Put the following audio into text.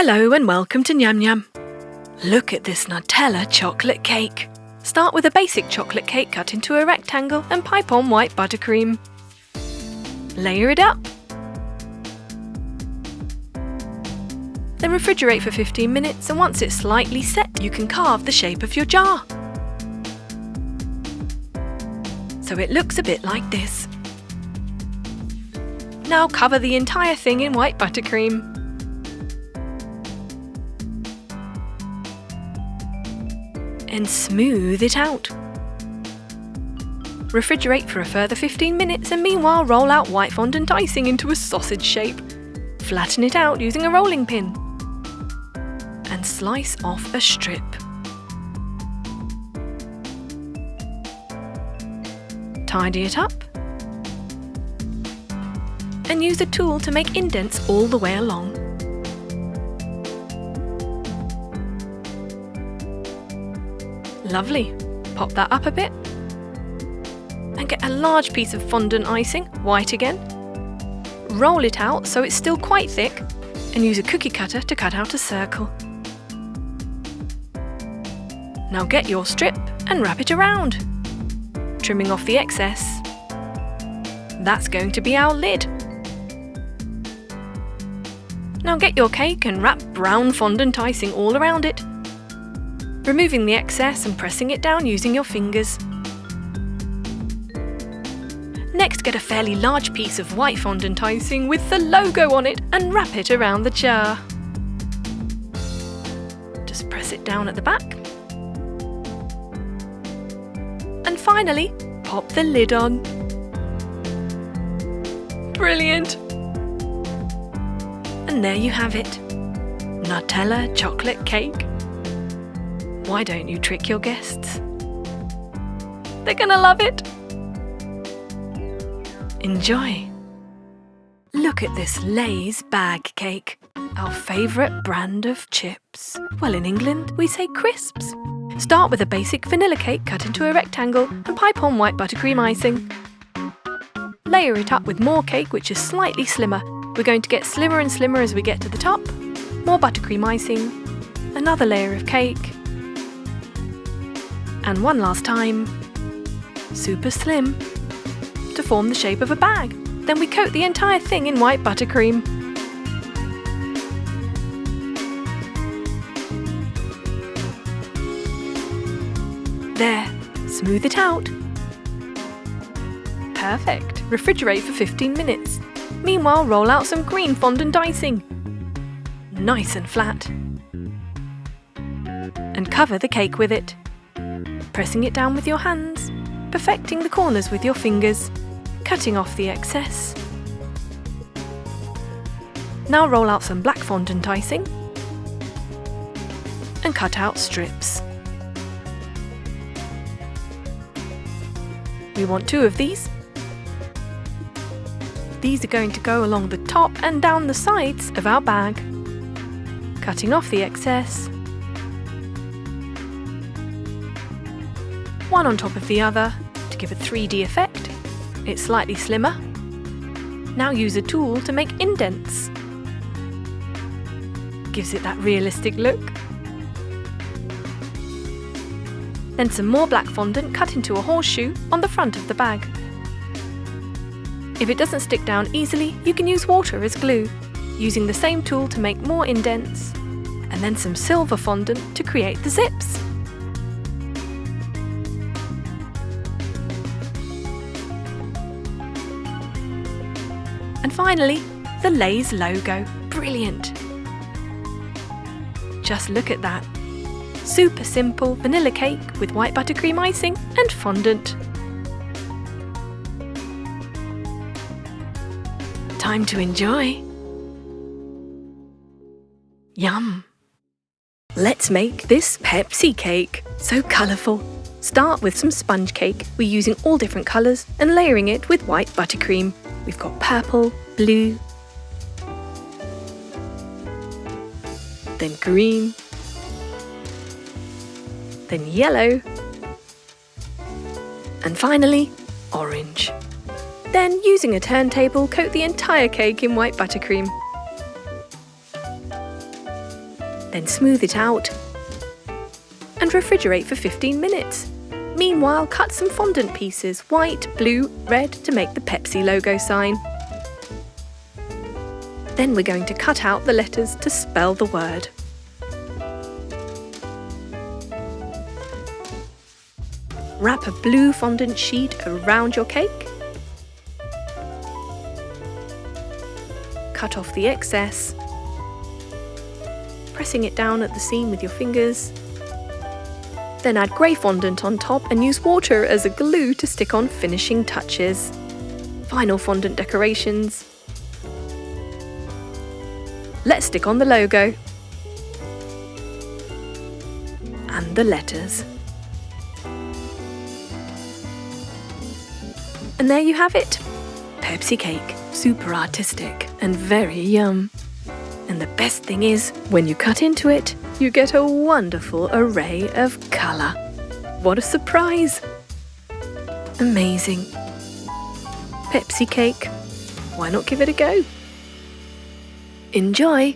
Hello and welcome to Nyam Nyam. Look at this Nutella chocolate cake. Start with a basic chocolate cake cut into a rectangle and pipe on white buttercream. Layer it up. Then refrigerate for 15 minutes, and once it's slightly set, you can carve the shape of your jar. So it looks a bit like this. Now cover the entire thing in white buttercream. And smooth it out. Refrigerate for a further 15 minutes and meanwhile roll out white fondant icing into a sausage shape. Flatten it out using a rolling pin. And slice off a strip. Tidy it up. And use a tool to make indents all the way along. Lovely. Pop that up a bit. And get a large piece of fondant icing, white again. Roll it out so it's still quite thick, and use a cookie cutter to cut out a circle. Now get your strip and wrap it around, trimming off the excess. That's going to be our lid. Now get your cake and wrap brown fondant icing all around it, removing the excess and pressing it down using your fingers. Next, get a fairly large piece of white fondant icing with the logo on it and wrap it around the jar. Just press it down at the back. And finally, pop the lid on. Brilliant! And there you have it, Nutella chocolate cake. Why don't you trick your guests? They're gonna love it! Enjoy! Look at this Lay's bag cake, our favourite brand of chips. Well, in England, we say crisps. Start with a basic vanilla cake cut into a rectangle and pipe on white buttercream icing. Layer it up with more cake, which is slightly slimmer. We're going to get slimmer and slimmer as we get to the top. More buttercream icing, another layer of cake, and one last time, super slim, to form the shape of a bag. Then we coat the entire thing in white buttercream. There, smooth it out. Perfect. Refrigerate for 15 minutes. Meanwhile, roll out some green fondant icing. Nice and flat. And cover the cake with it, pressing it down with your hands, perfecting the corners with your fingers, cutting off the excess. Now roll out some black fondant icing and cut out strips. We want 2 of these. These are going to go along the top and down the sides of our bag, cutting off the excess. One on top of the other to give a 3D effect. It's slightly slimmer. Now use a tool to make indents. Gives it that realistic look. Then some more black fondant cut into a horseshoe on the front of the bag. If it doesn't stick down easily, you can use water as glue, using the same tool to make more indents, and then some silver fondant to create the zips. And finally, the Lay's logo. Brilliant! Just look at that. Super simple vanilla cake with white buttercream icing and fondant. Time to enjoy. Yum! Let's make this Pepsi cake. So colourful. Start with some sponge cake. We're using all different colours and layering it with white buttercream. We've got purple, blue, then green, then yellow, and finally, orange. Then, using a turntable, coat the entire cake in white buttercream. Then smooth it out and refrigerate for 15 minutes. Meanwhile, cut some fondant pieces, white, blue, red, to make the Pepsi logo sign. Then we're going to cut out the letters to spell the word. Wrap a blue fondant sheet around your cake. Cut off the excess, pressing it down at the seam with your fingers. Then add grey fondant on top and use water as a glue to stick on finishing touches. Final fondant decorations. Let's stick on the logo and the letters. And there you have it, Pepsi cake, super artistic and very yum. And the best thing is, when you cut into it, you get a wonderful array of colour. What a surprise! Amazing. Pepsi cake, why not give it a go? Enjoy!